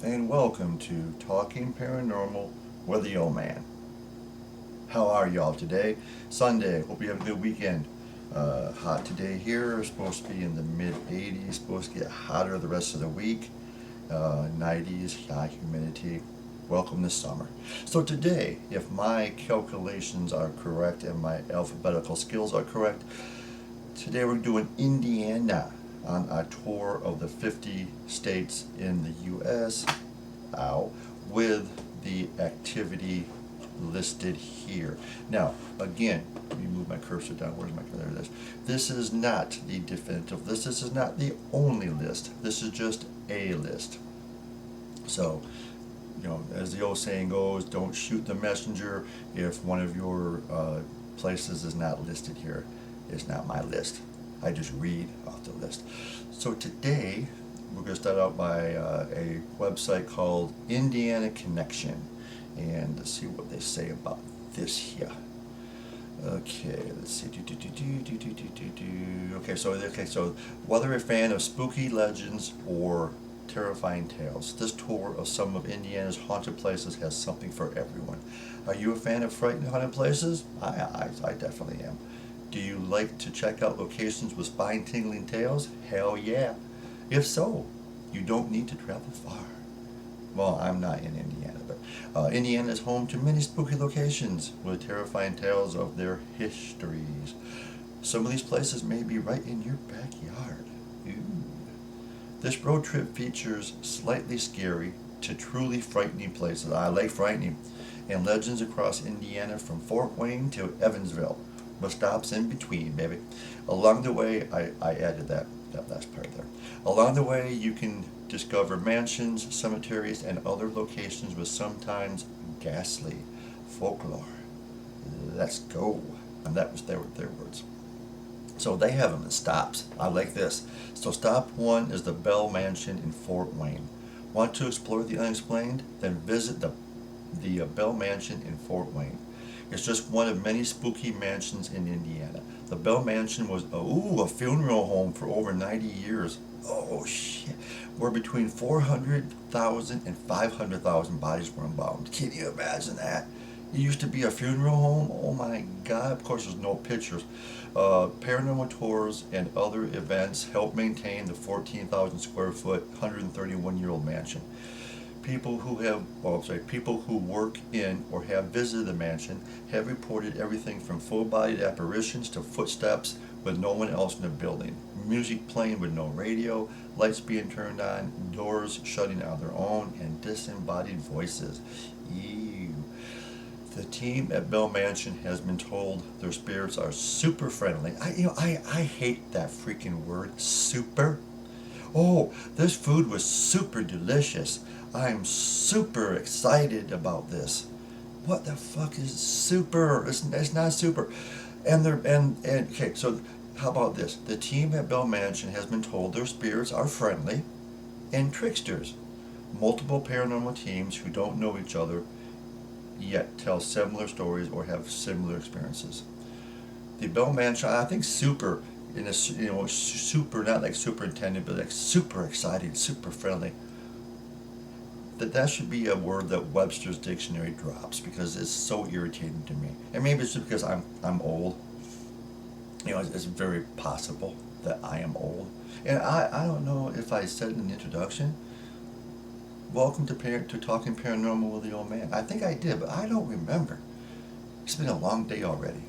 and welcome to Talking Paranormal with the Old Man. How are y'all today? Sunday. Hope you have a good weekend. Hot today here. Supposed to be in the mid 80s. Supposed to get hotter the rest of the week. 90s, high humidity. Welcome to summer. So today, if my calculations are correct and my alphabetical skills are correct, today we're doing Indiana on a tour of the 50 states in the U.S. Ow, with the activity listed here. Now, again, let me move my cursor down. Where's my cursor? There it is. This is not the definitive list. This is not the only list. This is just a list. So, as the old saying goes, don't shoot the messenger if one of your places is not listed here. It's not my list. I just read off the list. So today, we're going to start out by a website called Indiana Connection. And let's see what they say about this here. Okay, let's see. Okay, so whether a fan of spooky legends or terrifying tales, this tour of some of Indiana's haunted places has something for everyone. Are you a fan of frightening haunted places? I definitely am. Do you like to check out locations with spine-tingling tales? Hell yeah. If so, you don't need to travel far. Well, I'm not in Indiana, but Indiana is home to many spooky locations with terrifying tales of their histories. Some of these places may be right in your backyard. Ooh. This road trip features slightly scary to truly frightening places. I like frightening. And legends across Indiana from Fort Wayne to Evansville, with stops in between, baby. Along the way, I added that last part there. Along the way, you can discover mansions, cemeteries, and other locations with sometimes ghastly folklore. Let's go. And that was their words. So they have them in stops. I like this. So stop one is the Bell Mansion in Fort Wayne. Want to explore the unexplained? Then visit the Bell Mansion in Fort Wayne. It's just one of many spooky mansions in Indiana. The Bell Mansion was a funeral home for over 90 years. Oh shit. Where between 400,000 and 500,000 bodies were embalmed. Can you imagine that? It used to be a funeral home. Oh my God. Of course, there's no pictures. Paranormal tours and other events help maintain the 14,000 square foot, 131-year-old mansion. People who work in or have visited the mansion have reported everything from full-bodied apparitions to footsteps with no one else in the building, music playing with no radio, lights being turned on, doors shutting on their own, and disembodied voices. Ew. The team at Bell Mansion has been told their spirits are super friendly. I hate that freaking word, super. Oh, this food was super delicious. I'm super excited about this. What the fuck is super? It's not super. Okay, so how about this? The team at Bell Mansion has been told their spirits are friendly and tricksters. Multiple paranormal teams who don't know each other yet tell similar stories or have similar experiences. The Bell Mansion, I think super in a super, not like superintendent, but like super excited, super friendly. That should be a word that Webster's dictionary drops because it's so irritating to me. And maybe it's just because I'm old. It's very possible that I am old. And I don't know if I said in the introduction, welcome to Talking Paranormal with the Old Man. I think I did, but I don't remember. It's been a long day already.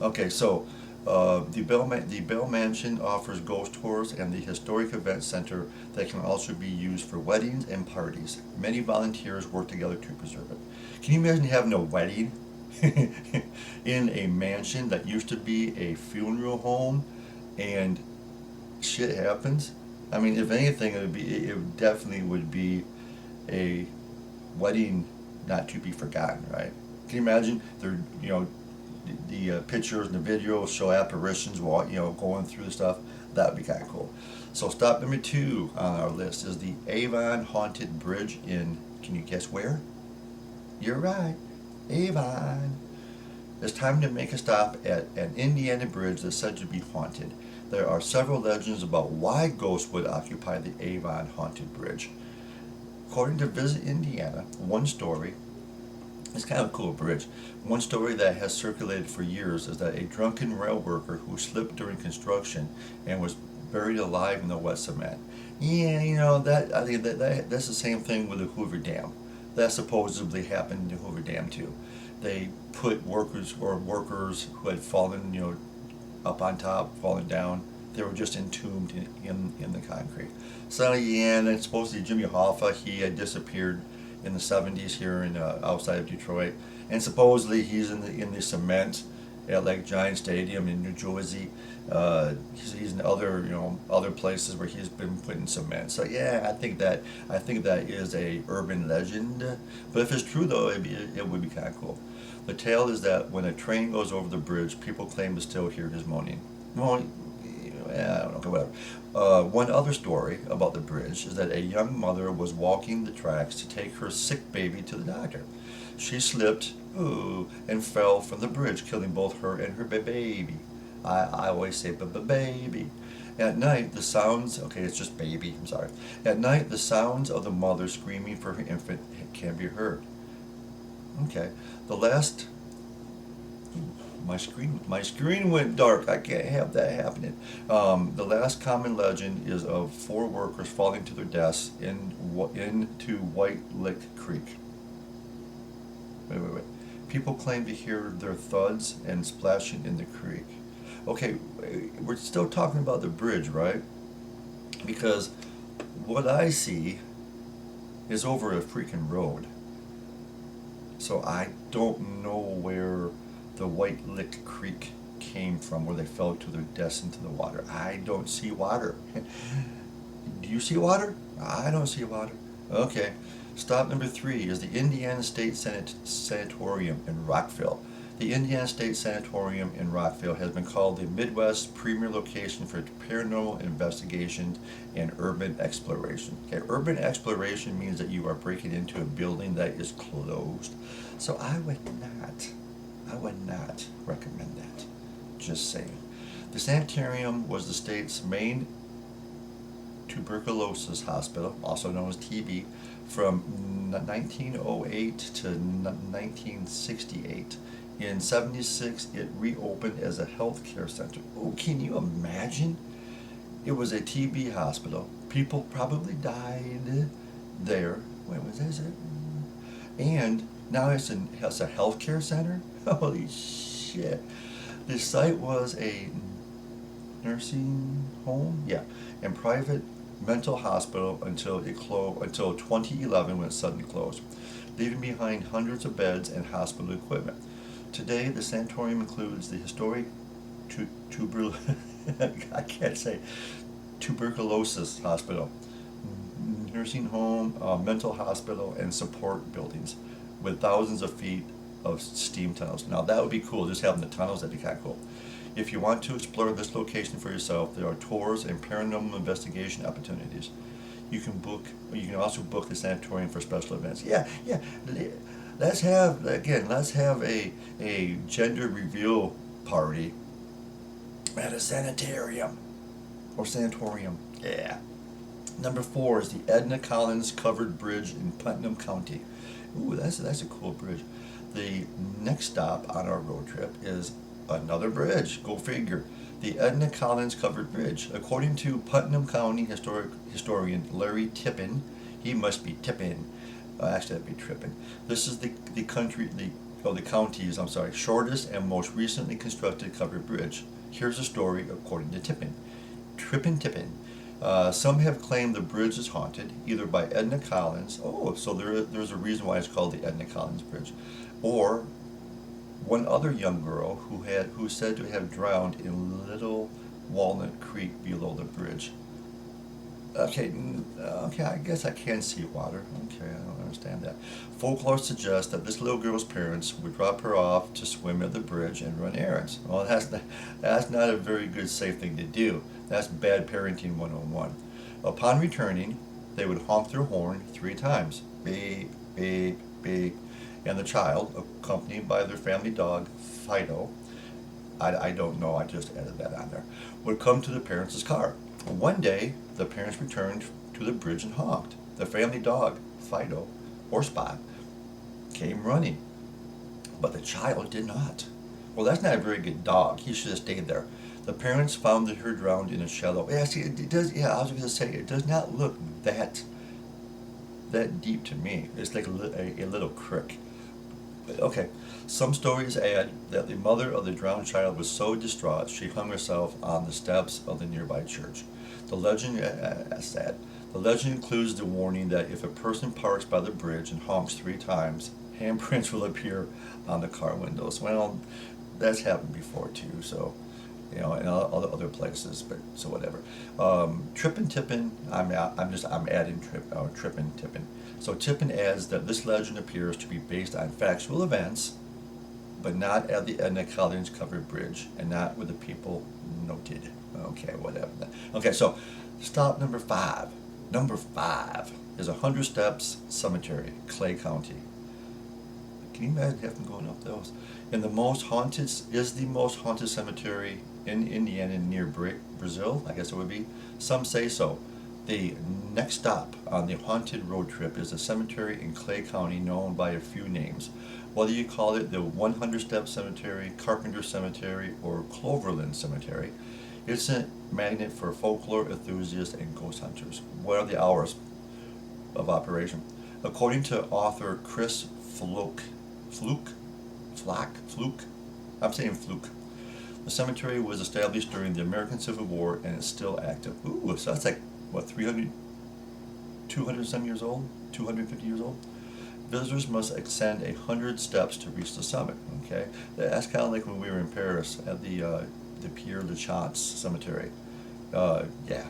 Okay, so the Bell Mansion offers ghost tours and the historic event center that can also be used for weddings and parties. Many volunteers work together to preserve it. Can you imagine having a wedding in a mansion that used to be a funeral home and shit happens? I mean, if anything, it definitely would be a wedding not to be forgotten, right? Can you imagine the pictures and the videos show apparitions while going through the stuff? That would be kind of cool. So stop number 2 on our list is the Avon Haunted Bridge in, can you guess where? You're right, Avon. It's time to make a stop at an Indiana bridge that's said to be haunted. There are several legends about why ghosts would occupy the Avon Haunted Bridge. According to Visit Indiana, one story, it's kind of a cool bridge. One story that has circulated for years is that a drunken rail worker who slipped during construction and was buried alive in the wet cement. Yeah, that I think that's the same thing with the Hoover Dam. That supposedly happened in the Hoover Dam too. They put workers who had fallen, up on top, fallen down. They were just entombed in the concrete. So yeah, and then supposedly Jimmy Hoffa, he had disappeared in the 70s here in outside of Detroit, and supposedly he's in the cement at like Giant Stadium in New Jersey. He's in other places where he's been put in cement. So yeah, I think that is a urban legend. But if it's true though, it would be kind of cool. The tale is that when a train goes over the bridge, people claim to still hear his moaning. Well, I don't know, whatever. One other story about the bridge is that a young mother was walking the tracks to take her sick baby to the doctor. She slipped, and fell from the bridge, killing both her and her baby. I always say baby. At night, the sounds, okay, it's just baby, I'm sorry. At night, the sounds of the mother screaming for her infant can be heard. Okay, the last, my screen went dark. I can't have that happening. The last common legend is of 4 workers falling to their deaths into White Lick Creek. Wait. People claim to hear their thuds and splashing in the creek. Okay, we're still talking about the bridge, right? Because what I see is over a freaking road. So I don't know where the White Lick Creek came from, where they fell to their deaths into the water. I don't see water. Do you see water? I don't see water. Okay. Stop number 3 is the Indiana State Sanatorium in Rockville. The Indiana State Sanatorium in Rockville has been called the Midwest's premier location for paranormal investigation and urban exploration. Okay, urban exploration means that you are breaking into a building that is closed. So I would not recommend that. Just saying. The sanitarium was the state's main tuberculosis hospital, also known as TB, from 1908 to 1968. In 76, it reopened as a healthcare center. Oh, can you imagine? It was a TB hospital. People probably died there. Wait, was that it? And now it's a healthcare center? Holy shit. The site was a nursing home? Yeah. And private mental hospital until 2011 when it suddenly closed, leaving behind hundreds of beds and hospital equipment. Today, the sanatorium includes the historic tuberculosis hospital, nursing home, mental hospital, and support buildings with thousands of feet of steam tunnels. Now that would be cool, just having the tunnels, that'd be kind of cool. If you want to explore this location for yourself, there are tours and paranormal investigation opportunities. You can also book the sanatorium for special events. Yeah. Let's have a gender reveal party at a sanatorium. Yeah. Number 4 is the Edna Collins Covered Bridge in Putnam County. Ooh, that's a cool bridge. The next stop on our road trip is another bridge. Go figure. The Edna Collins Covered Bridge. According to Putnam County historian Larry Tippin, he must be tipping. Actually, that'd be tripping. This is the county's shortest and most recently constructed covered bridge. Here's a story according to Tippin. Tippin. Some have claimed the bridge is haunted, either by Edna Collins. Oh, so there's a reason why it's called the Edna Collins Bridge, or one other young girl who's said to have drowned in Little Walnut Creek below the bridge. Okay, I guess I can see water. Okay, I don't understand that. Folklore suggests that this little girl's parents would drop her off to swim at the bridge and run errands. Well, that's not a very good, safe thing to do. That's bad parenting 101. Upon returning, they would honk their horn 3 times. Beep, beep, beep. And the child, accompanied by their family dog, Fido, I don't know, I just added that on there, would come to the parents' car. One day, the parents returned to the bridge and honked. The family dog, Fido, or Spot, came running, but the child did not. Well, that's not a very good dog. He should have stayed there. The parents found her drowned in a shallow. Yeah, see, it does. Yeah, I was going to say it does not look that deep to me. It's like a little creek. But okay, some stories add that the mother of the drowned child was so distraught she hung herself on the steps of the nearby church. The legend, that's sad. The legend includes the warning that if a person parks by the bridge and honks 3 times, handprints will appear on the car windows. Well, that's happened before too, so, you know, in other places, but so whatever. Trippin' Tippin', I'm adding Trippin' Tippin'. So Tippin adds that this legend appears to be based on factual events, but not at the Edna Collins covered bridge, and not with the people noted. Okay, whatever. Okay, so stop number 5. Number 5 is 100 Steps Cemetery, Clay County. Can you imagine having going up those? And the most haunted cemetery in Indiana near Brazil, I guess it would be. Some say so. The next stop on the haunted road trip is a cemetery in Clay County known by a few names. Whether you call it the 100 Step Cemetery, Carpenter Cemetery, or Cloverland Cemetery, it's a magnet for folklore enthusiasts and ghost hunters. What are the hours of operation? According to author Chris Fluke, I'm saying Fluke. The cemetery was established during the American Civil War and is still active. Ooh, so that's like, what, 200 some years old? 250 years old? Visitors must ascend 100 steps to reach the summit, okay? That's kind of like when we were in Paris at the Pierre Lachance Cemetery. Yeah,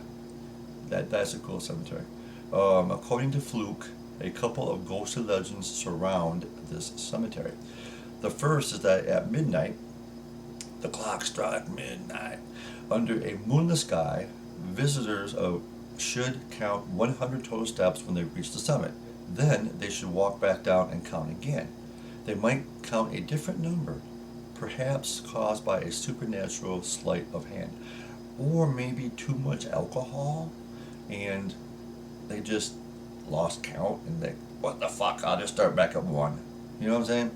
that's a cool cemetery. According to Fluke, a couple of ghostly legends surround this cemetery. The first is that at midnight, the clock struck midnight. Under a moonless sky, visitors should count 100 total steps when they reach the summit. Then they should walk back down and count again. They might count a different number, perhaps caused by a supernatural sleight of hand, or maybe too much alcohol, and they just lost count, and they, what the fuck, I'll just start back at 1. You know what I'm saying?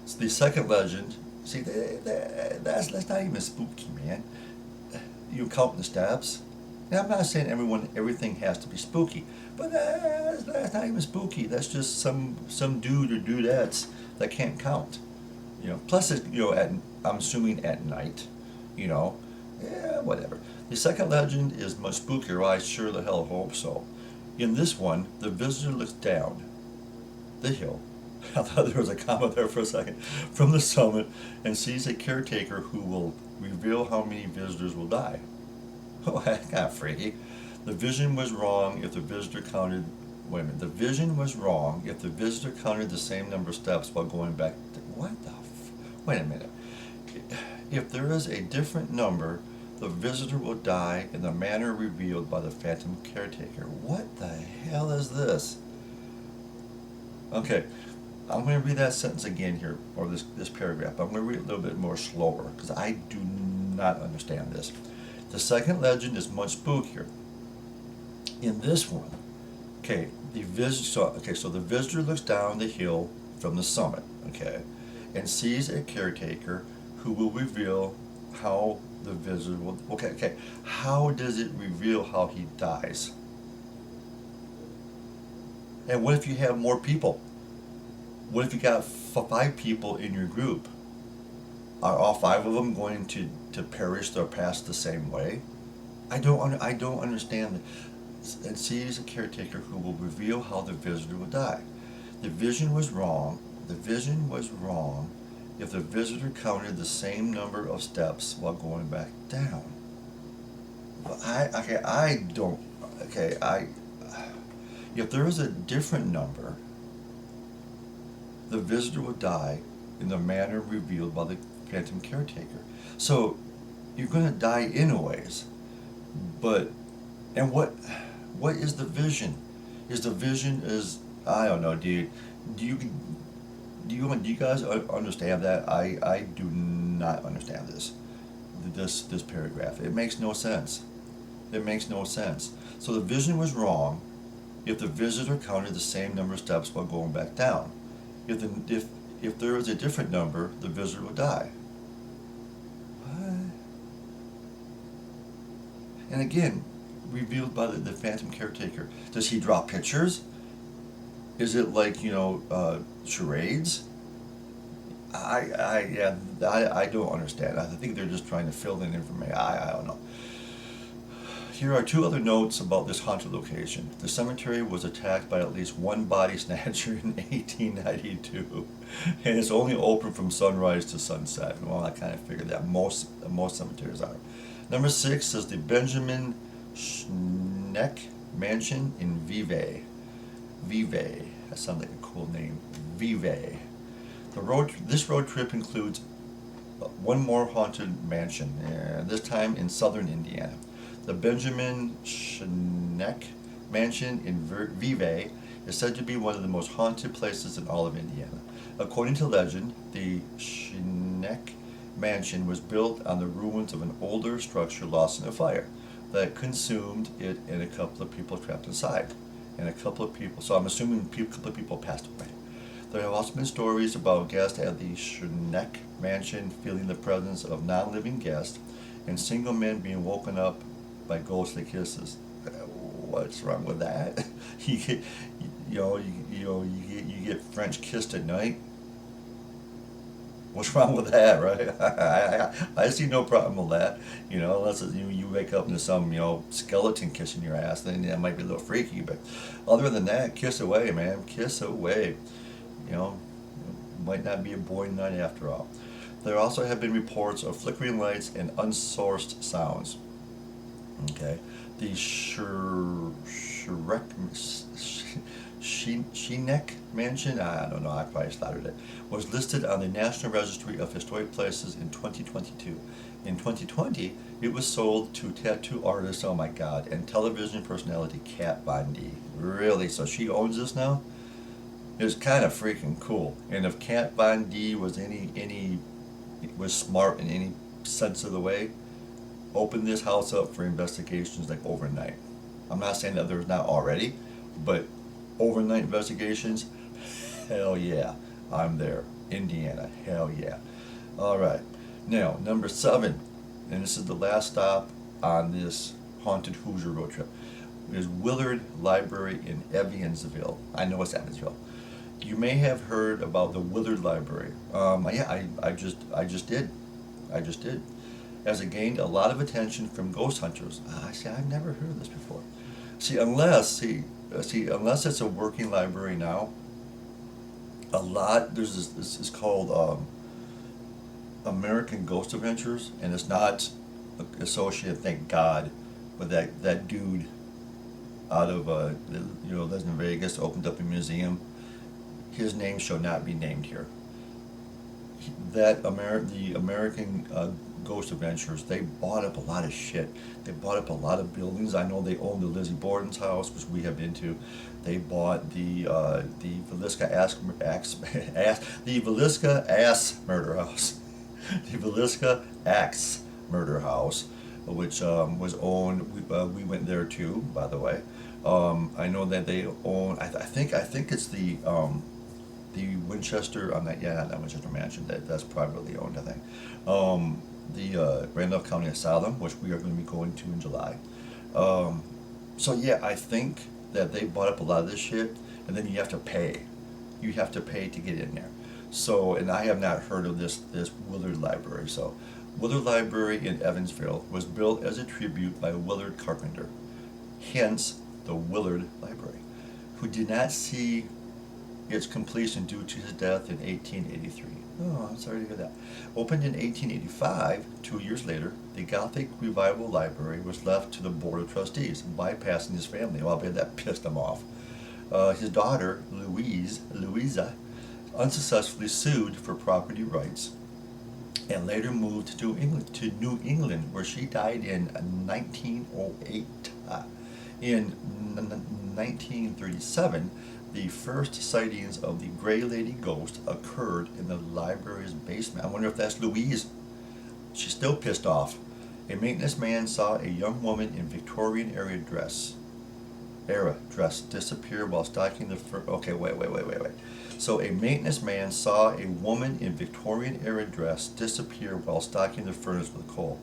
So the second legend, see, that's not even spooky, man. You counting the steps. Now, I'm not saying everything has to be spooky, but that's not even spooky. That's just some dude or dudettes that can't count. You know, plus it's, you know, I'm assuming at night, you know, yeah, whatever. The second legend is much spookier. I sure the hell hope so. In this one, the visitor looks down the hill. I thought there was a comma there for a second. From the summit, and sees a caretaker who will reveal how many visitors will die. Oh, that's kind of freaky. The vision was wrong if the visitor counted. Wait a minute. The vision was wrong if the visitor counted the same number of steps while going back. What the? Wait a minute. If there is a different number, the visitor will die in the manner revealed by the phantom caretaker. What the hell is this? Okay, I'm going to read that sentence again here, or this paragraph. I'm going to read it a little bit more slower, because I do not understand this. The second legend is much spookier. In this one, okay, so the visitor looks down the hill from the summit, okay, and sees a caretaker who will reveal how the visitor will, okay, how does it reveal how he dies? And what if you have more people? What if you got 5 people in your group? Are all 5 of them going to perish or pass the same way? I don't understand. And sees a caretaker who will reveal how the visitor will die. The vision was wrong. The vision was wrong if the visitor counted the same number of steps while going back down. If there is a different number, the visitor will die in the manner revealed by the phantom caretaker. So you're going to die anyways. And what is the vision? I don't know, dude. Do you guys understand that? I do not understand this paragraph. It makes no sense. So the vision was wrong if the visitor counted the same number of steps while going back down. If there is a different number, the visitor will die. What? And again, revealed by the phantom caretaker. Does he draw pictures? Is it like, charades? I don't understand. I think they're just trying to fill in information. I don't know. Here are two other notes about this haunted location. The cemetery was attacked by at least one body snatcher in 1892, and it's only open from sunrise to sunset. Well, I kind of figured that most cemeteries are. Number 6 says the Benjamin Schneck Mansion in Vevey. Vevey. That sounds like a cool name. Vevey. This road trip includes one more haunted mansion, this time in southern Indiana. The Benjamin Schneck Mansion in Vevey is said to be one of the most haunted places in all of Indiana. According to legend, the Schneck Mansion was built on the ruins of an older structure lost in a fire that consumed it and a couple of people trapped inside. So I'm assuming a couple of people passed away. There have also been stories about guests at the Schneck Mansion feeling the presence of non-living guests and single men being woken up by ghostly kisses. What's wrong with that? You get French kissed at night. What's wrong with that, right? I see no problem with that. Unless you wake up into some skeleton kissing your ass, then that might be a little freaky. But other than that, kiss away, man. Kiss away. It might not be a boring night after all. There also have been reports of flickering lights and unsourced sounds. Okay, the Schneck Mansion, I don't know, I probably slaughtered it, was listed on the National Registry of Historic Places in 2022. In 2020, it was sold to tattoo artist, oh my god, and television personality Kat Von D. Really? So she owns this now? It's kind of freaking cool. And if Kat Von D was was smart in any sense of the way, open this house up for investigations like overnight. I'm not saying that there's not already, but overnight investigations, hell yeah, I'm there. Indiana, hell yeah. All right, now number 7, and this is the last stop on this haunted Hoosier road trip, is Willard Library in Evansville. I know it's Evansville. You may have heard about the Willard Library. I just did. As it gained a lot of attention from ghost hunters. I've never heard of this before. Unless it's a working library now, there's this is called American Ghost Adventures, and it's not associated, thank God, with that dude out of lives in Vegas, opened up a museum. His name shall not be named here. The American Ghost Adventures, they bought up a lot of shit. They bought up a lot of buildings. I know they owned the Lizzie Borden's house, which we have been to. They bought the Villisca Ass Murder House, the Villisca Axe Murder House, which was owned. We went there too, by the way. I know that they own. I think it's the Winchester. Not Winchester Mansion. That's privately owned, I think. The Randolph County Asylum, which we are going to be going to in July. So yeah, I think that they bought up a lot of this shit, and then you have to pay. You have to pay to get in there. So, and I have not heard of this Willard Library. So, Willard Library in Evansville was built as a tribute by Willard Carpenter. Hence, the Willard Library, who did not see its completion due to his death in 1883. Oh, I'm sorry to hear that. Opened in 1885, 2 years later, the Gothic Revival Library was left to the Board of Trustees, bypassing his family. Well, I bet that pissed him off. His daughter, Louisa, unsuccessfully sued for property rights and later moved to New England, where she died in 1908. In 1937, the first sightings of the Gray Lady ghost occurred in the library's basement. I wonder if that's Louise. She's still pissed off. A maintenance man saw a young woman in Victorian era dress. era dress disappear while stocking the okay, wait. So a maintenance man saw a woman in Victorian era dress disappear while stocking the furnace with coal.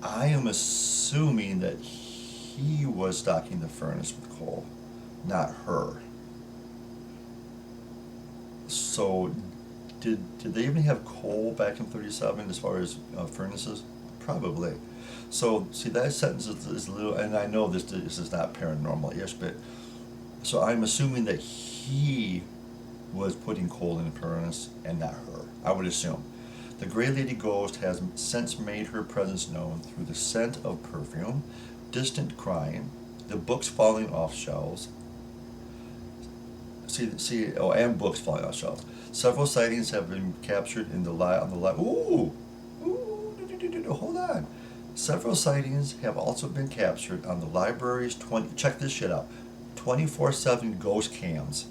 I am assuming that he was stocking the furnace with coal, not her. So did they even have coal back in 37 as far as furnaces? Probably. So see, that sentence is a little, and I know this is not paranormal-ish, but so I'm assuming that he was putting coal in the furnace and not her. I would assume. The Gray Lady ghost has since made her presence known through the scent of perfume, distant crying, the books falling off shelves. And books falling off shelves. Several sightings have been captured in the on the live. Hold on. Several sightings have also been captured on the library's check this shit out, 24/7 ghost cams,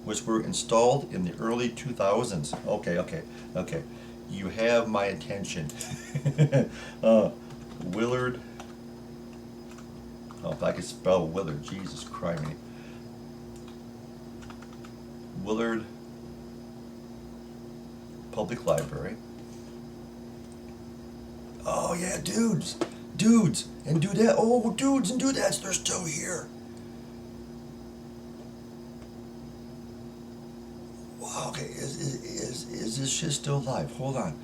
which were installed in the early 2000s. Okay. You have my attention. Willard. Oh, if I could spell Willard, Jesus Christ. Willard Public Library. Oh yeah, dudes and dudettes. Oh, dudes and dudettes, they're still here. Wow. Okay, is this shit still live? Hold on.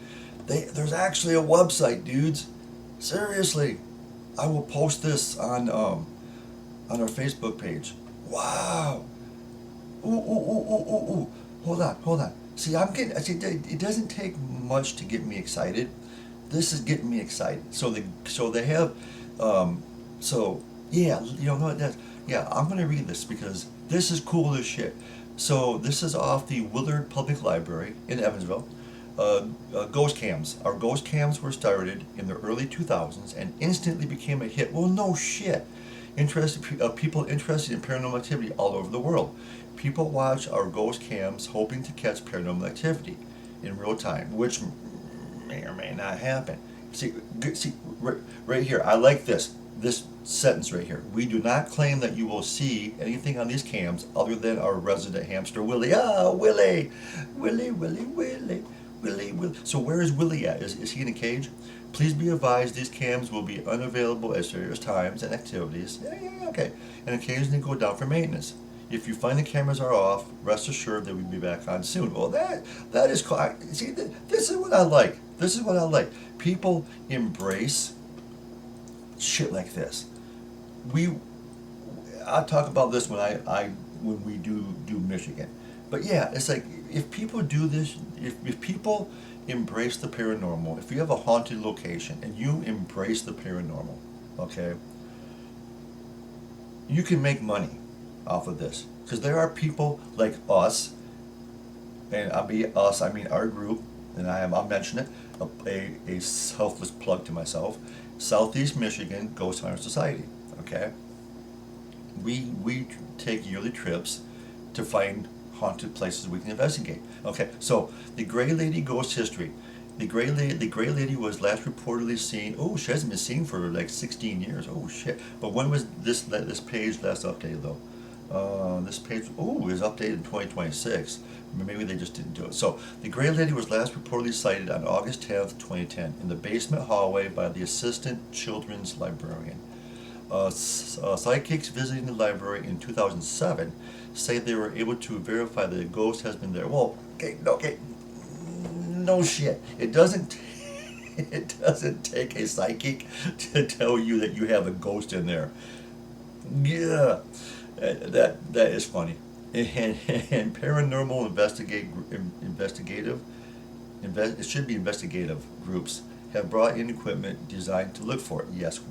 There's actually a website, dudes. Seriously, I will post this on our Facebook page. Wow. Ooh. Hold on. See, it doesn't take much to get me excited. This is getting me excited. So they have, yeah, you know what that, yeah, I'm gonna read this because this is cool as shit. So this is off the Willard Public Library in Evansville. Ghost cams. Our ghost cams were started in the early 2000s and instantly became a hit. Well, no shit. People interested in paranormal activity all over the world. People watch our ghost cams hoping to catch paranormal activity in real time, which may or may not happen. See, right here, I like this sentence right here. We do not claim that you will see anything on these cams other than our resident hamster Willie. Willie. So where is Willie at? Is he in a cage? Please be advised these cams will be unavailable at various times and activities. Yeah, okay. And occasionally go down for maintenance. If you find the cameras are off, rest assured that we'll be back on soon. Well, that is cool. See, this is what I like. This is what I like. People embrace shit like this. I'll talk about this when we do Michigan. But yeah, it's like if people do this, if people embrace the paranormal, if you have a haunted location and you embrace the paranormal, okay, you can make money off of this. Because there are people like us, and I mean our group, and I'll mention it, a selfless plug to myself, Southeast Michigan Ghost Hunter Society, okay? We take yearly trips to find haunted places we can investigate. Okay, so the Gray Lady ghost history. The Gray Lady was last reportedly seen. Oh, she hasn't been seen for like 16 years. Oh shit! But when was this page last updated though? This page is updated in 2026. Maybe they just didn't do it. So the Gray Lady was last reportedly sighted on August 10th, 2010, in the basement hallway by the assistant children's librarian. Psychics visiting the library in 2007 say they were able to verify that a ghost has been there. Well, okay, no shit. It doesn't take a psychic to tell you that you have a ghost in there. Yeah, that is funny. And paranormal investigative, it should be investigative groups have brought in equipment designed to look for it. Yes.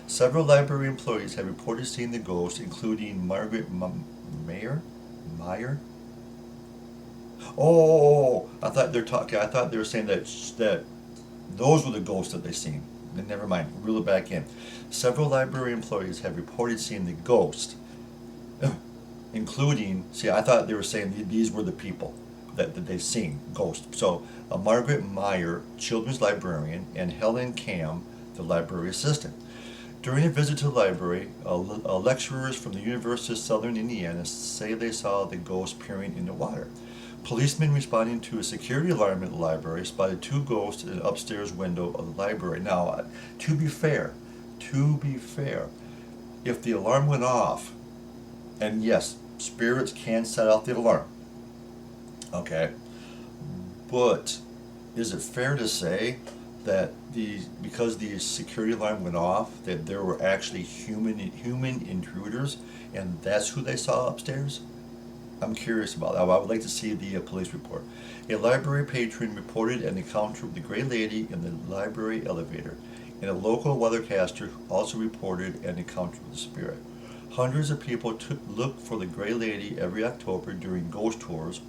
Several library employees have reported seeing the ghost, including Margaret Meyer. Oh, I thought they were saying that those were the ghosts that they seen. Then never mind. Reel it back in. Several library employees have reported seeing the ghost, including. See, I thought they were saying these were the people that they've seen ghost. So Margaret Meyer, children's librarian, and Helen Cam, the library assistant. During a visit to the library, lecturers from the University of Southern Indiana say they saw the ghost peering in the water. Policemen responding to a security alarm at the library spotted two ghosts in an upstairs window of the library. Now, to be fair, if the alarm went off, and yes, spirits can set off the alarm, okay, but is it fair to say that because the security alarm went off, that there were actually human intruders, and that's who they saw upstairs? I'm curious about that. I would like to see the police report. A library patron reported an encounter with the Gray Lady in the library elevator, and a local weathercaster also reported an encounter with the spirit. Hundreds of people look for the Gray Lady every October during ghost tours,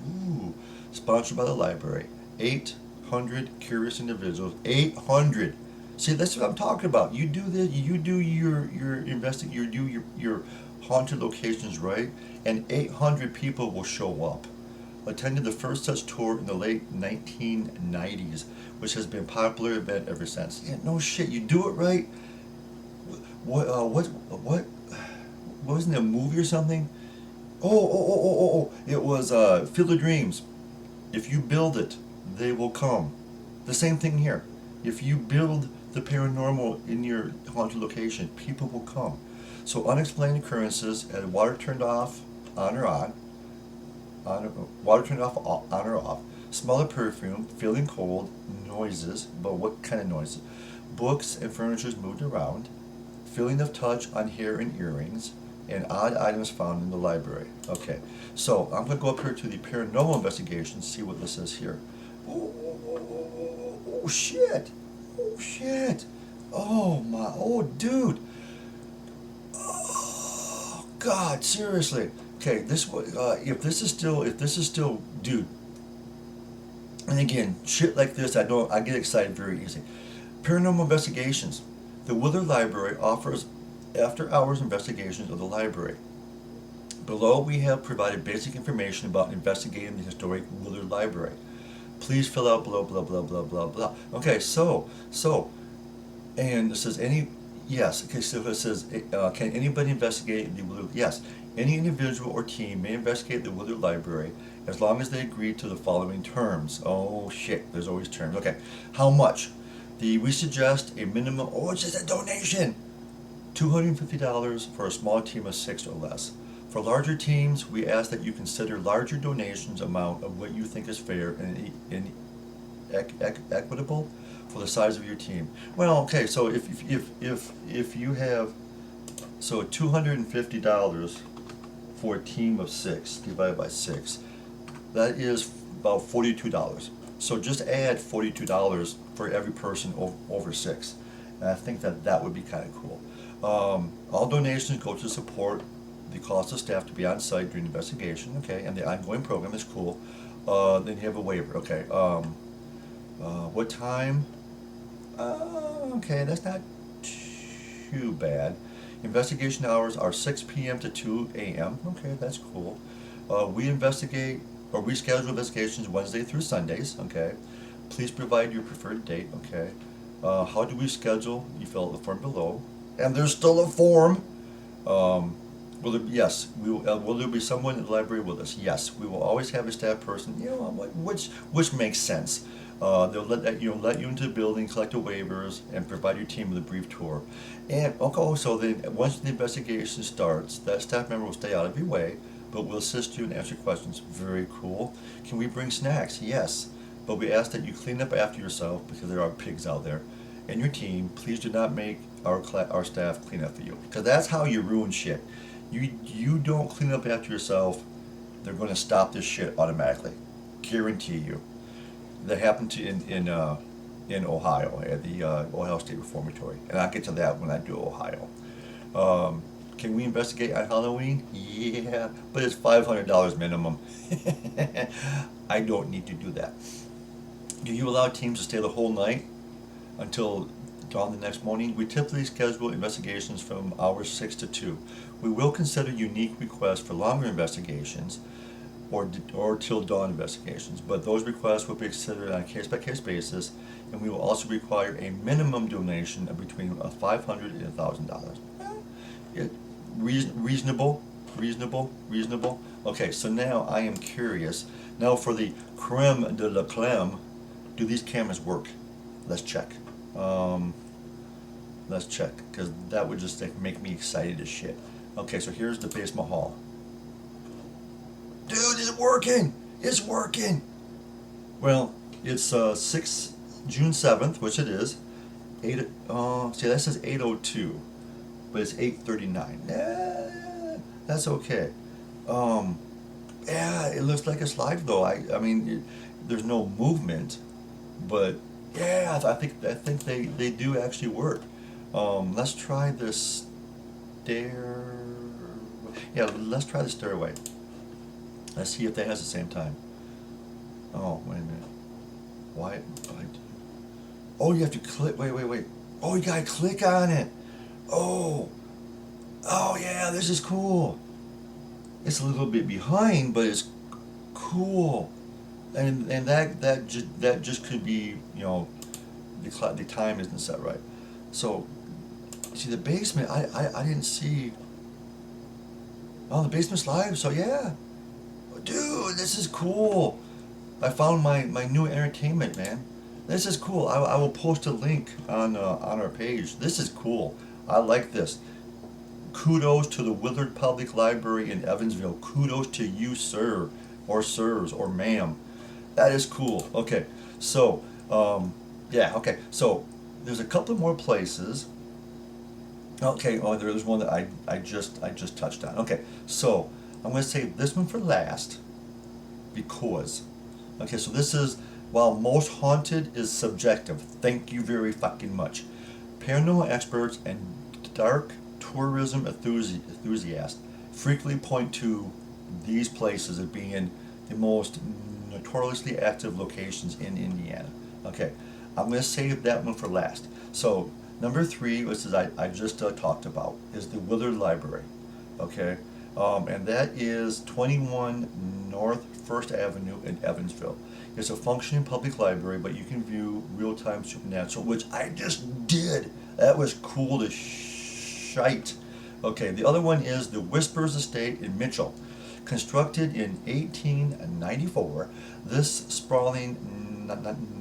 sponsored by the library. 800 curious individuals. 800. See, that's what I'm talking about. You do this. You do your investigate. You do your haunted locations, right? And 800 people will show up. Attended the first such tour in the late 1990s, which has been a popular event ever since. Yeah, no shit. You do it right. What wasn't it a movie or something? Oh! It was Field of Dreams. If you build it, they will come. The same thing here. If you build the paranormal in your haunted location, people will come. So unexplained occurrences, and water turned off, on or off, smell of perfume, feeling cold, noises, but what kind of noises? Books and furniture moved around, feeling of touch on hair and earrings, and odd items found in the library. Okay, so I'm going to go up here to the paranormal investigation, see what this says here. Oh shit! Oh shit! Oh my! Oh dude! Oh God! Seriously? Okay, if this is still, dude. And again, shit like this, I get excited very easy. Paranormal investigations. The Willard Library offers after-hours investigations of the library. Below, we have provided basic information about investigating the historic Willard Library. Please fill out blah, blah, blah, blah, blah, blah. Okay, so, and it says yes, okay, so it says, can anybody investigate the Willard? Yes, any individual or team may investigate the Willard Library as long as they agree to the following terms. Oh shit, there's always terms. Okay, how much? We suggest a minimum, it's just a donation. $250 for a small team of 6 or less. For larger teams, we ask that you consider larger donations amount of what you think is fair and equitable for the size of your team. Well, okay, so if you have $250 for a team of 6 divided by 6, that is about $42. So just add $42 for every person over 6. And I think that would be kind of cool. All donations go to support the cost of staff to be on site during the investigation, okay, and the ongoing program is cool. Then you have a waiver, okay. What time? Okay, that's not too bad. Investigation hours are 6 p.m. to 2 a.m. Okay, that's cool. We schedule investigations Wednesday through Sundays, okay. Please provide your preferred date, okay. How do we schedule? You fill out the form below. And there's still a form. Will there be someone in the library with us? Yes, we will always have a staff person. Which makes sense. They'll let you into the building, collect the waivers, and provide your team with a brief tour. And so then once the investigation starts, that staff member will stay out of your way, but will assist you and answer questions. Very cool. Can we bring snacks? Yes, but we ask that you clean up after yourself because there are pigs out there. And your team, please do not make our staff clean up for you, because that's how you ruin shit. You don't clean up after yourself, they're going to stop this shit automatically. Guarantee you. That happened in Ohio at the Ohio State Reformatory, and I'll get to that when I do Ohio. Can we investigate on Halloween? Yeah, but it's $500 minimum. I don't need to do that. Do you allow teams to stay the whole night until dawn the next morning? We typically schedule investigations from hours 6 to 2. We will consider unique requests for longer investigations. or till dawn investigations. But those requests will be considered on a case-by-case basis, and we will also require a minimum donation of between $500 and $1,000. Reasonable, reasonable. Okay, so now I am curious. Now for the creme de la creme, do these cameras work? Let's check. Let's check, because that would just make me excited as shit. Okay, so here's the basement hall. Dude, it's working! It's working! Well, it's June 7th, which it is. See, that says 8:02, but it's 8:39. That's okay. Yeah, it looks like it's live though. I mean, there's no movement, but yeah, I think they do actually work. Let's try this stair. Yeah, let's try the stairway. Let's see if that has the same time. Oh, wait a minute. Why? Oh, you have to click. Wait. Oh, you gotta click on it. Oh yeah, this is cool. It's a little bit behind, but it's cool. And that just could be, you know, the time isn't set right. So, see the basement. I didn't see. Oh, the basement's live. So yeah, dude, this is cool. I found my new entertainment, man. This is cool. I will post a link on our page. This is cool. I like this. Kudos to the Willard Public Library in Evansville. Kudos to you, sir, or sirs, or ma'am. That is cool. Okay, so yeah. Okay, so there's a couple more places. Okay, oh, there's one that I just touched on. Okay, so I'm going to save this one for last because. Okay, so this is, while most haunted is subjective. Thank you very fucking much. Paranormal experts and dark tourism enthusiasts frequently point to these places as being the most notoriously active locations in Indiana. Okay, I'm going to save that one for last. So number 3, which is I just talked about, is the Willard Library. Okay, and that is 21 North 1st Avenue in Evansville. It's a functioning public library, but you can view real-time supernatural, which I just did. That was cool as shite. Okay, the other one is the Whispers Estate in Mitchell. Constructed in 1894, this sprawling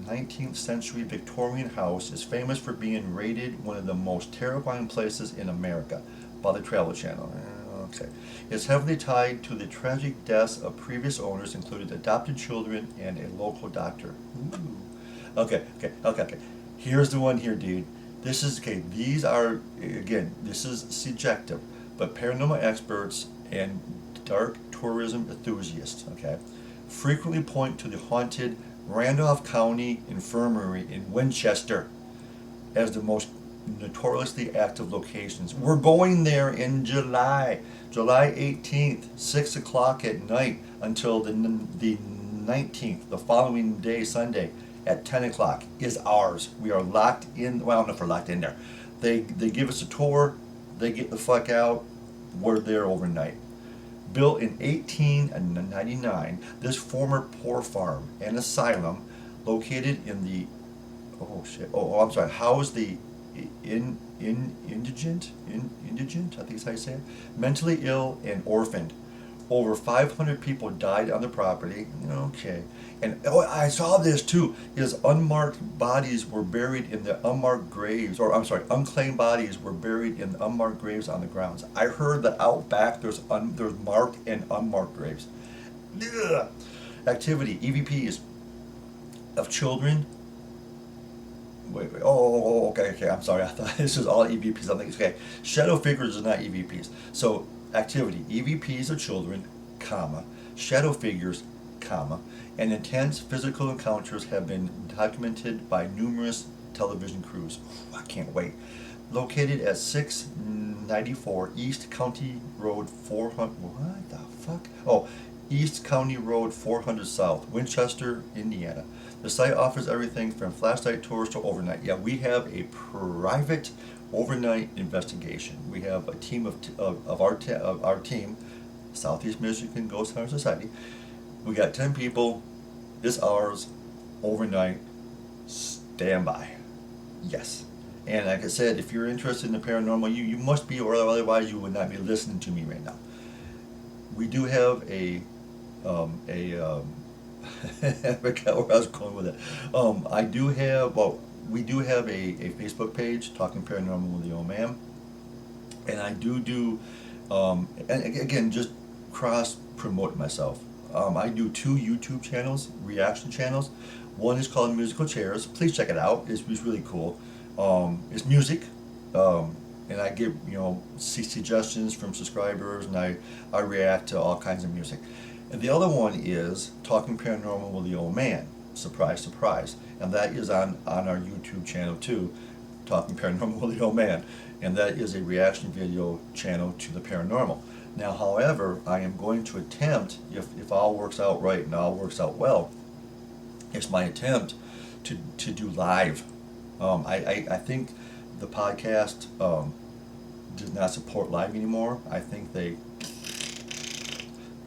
19th century Victorian house is famous for being rated one of the most terrifying places in America by the Travel Channel. Okay. It's heavily tied to the tragic deaths of previous owners, including adopted children and a local doctor. Ooh. Okay. Here's the one here, dude. This is, okay, these are, again, this is subjective, but paranormal experts and dark tourism enthusiasts, okay, frequently point to the haunted Randolph County Infirmary in Winchester as the most notoriously active locations. We're going there in July 18th, 6 o'clock at night until the 19th, the following day, Sunday, at 10 o'clock is ours. We are locked in. Well, I don't know if we're locked in there. They give us a tour. They get the fuck out. We're there overnight. Built in 1899, this former poor farm and asylum, located in the housed the indigent, I think is how you say it, mentally ill and orphaned. Over 500 people died on the property. Okay. And I saw this too, is unmarked bodies were buried in the unmarked graves, unclaimed bodies were buried in unmarked graves on the grounds. I heard that out back there's marked and unmarked graves. Ugh. Activity, EVPs of children. Wait. Oh, okay. I'm sorry. I thought this was all EVPs. I'm thinking, okay. Shadow figures are not EVPs. So, activity, EVPs of children, comma, shadow figures, comma, and intense physical encounters have been documented by numerous television crews. I can't wait. Located at 694 East County Road 400. What the fuck? Oh, East County Road 400 South, Winchester, Indiana. The site offers everything from flashlight tours to overnight. Yeah, we have a private overnight investigation. We have a team of our team, Southeast Michigan Ghost Hunter Society. We got 10 people. It's ours. Overnight. Stand by. Yes. And like I said, if you're interested in the paranormal, you must be, or otherwise you would not be listening to me right now. We do have I forgot where I was going with it. We do have a Facebook page, Talking Paranormal with the Old Man. And I do, and again, just cross-promote myself. I do 2 YouTube channels, reaction channels. One is called Musical Chairs. Please check it out. It's really cool. It's music, and I get suggestions from subscribers, and I react to all kinds of music. And the other one is Talking Paranormal with the Old Man. Surprise, surprise. And that is on our YouTube channel too, Talking Paranormal with the Old Man. And that is a reaction video channel to the paranormal. Now, however, I am going to attempt, if all works out right and all works out well, it's my attempt to do live. I think the podcast does not support live anymore. I think they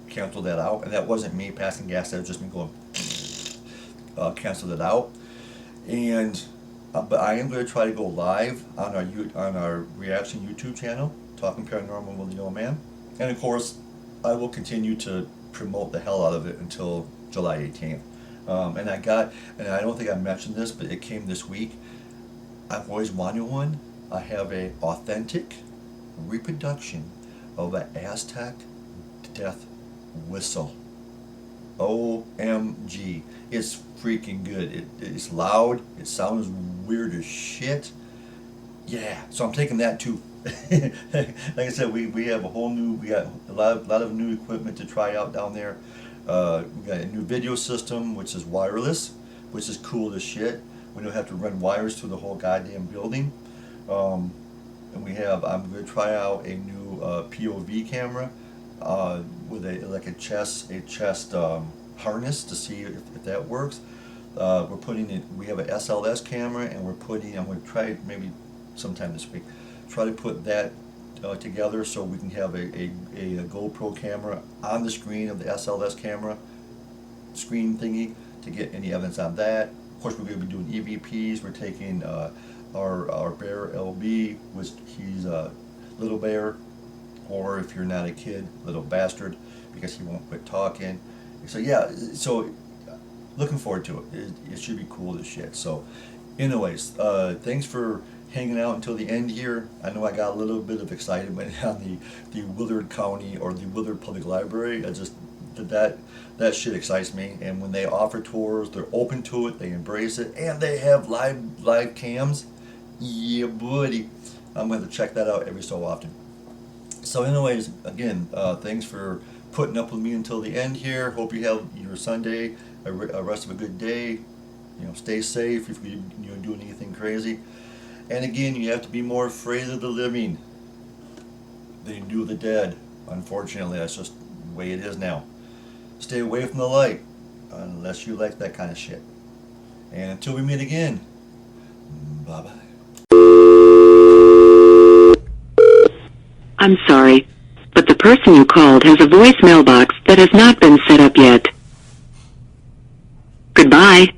canceled that out, and that wasn't me passing gas. That was just me going canceled it out. And but I am going to try to go live on our reaction YouTube channel, Talking Paranormal with the Old Man, and of course I will continue to promote the hell out of it until July 18th. And I don't think I mentioned this, but it came this week. I've always wanted one. I have a authentic reproduction of an Aztec death whistle. OMG. It's freaking good. It's loud. It sounds weird as shit. Yeah, so I'm taking that too. Like I said, we have we got a lot of new equipment to try out down there. We got a new video system, which is wireless, which is cool as shit. We don't have to run wires through the whole goddamn building. And I'm going to try out a new POV camera with a chest harness to see if that works. We have an SLS camera, and I'm going to try maybe sometime this week, try to put that together so we can have a GoPro camera on the screen of the SLS camera screen thingy to get any evidence on that. Of course, we're going to be doing EVPs. We're taking our bear LB, which he's a little bear, or if you're not a kid, little bastard, because he won't quit talking. So yeah, so looking forward to it. It should be cool as shit. So anyways, thanks for hanging out until the end here. I know I got a little bit of excitement on the Willard County or the Willard Public Library. That shit excites me. And when they offer tours, they're open to it, they embrace it, and they have live cams. Yeah, buddy. I'm going to check that out every so often. So anyways, again, thanks for putting up with me until the end here. Hope you have your Sunday, a rest of a good day. Stay safe if you're doing anything crazy. And again, you have to be more afraid of the living than you do the dead. Unfortunately, that's just the way it is now. Stay away from the light, unless you like that kind of shit. And until we meet again, bye-bye. I'm sorry, but the person you called has a voicemail box that has not been set up yet. Goodbye.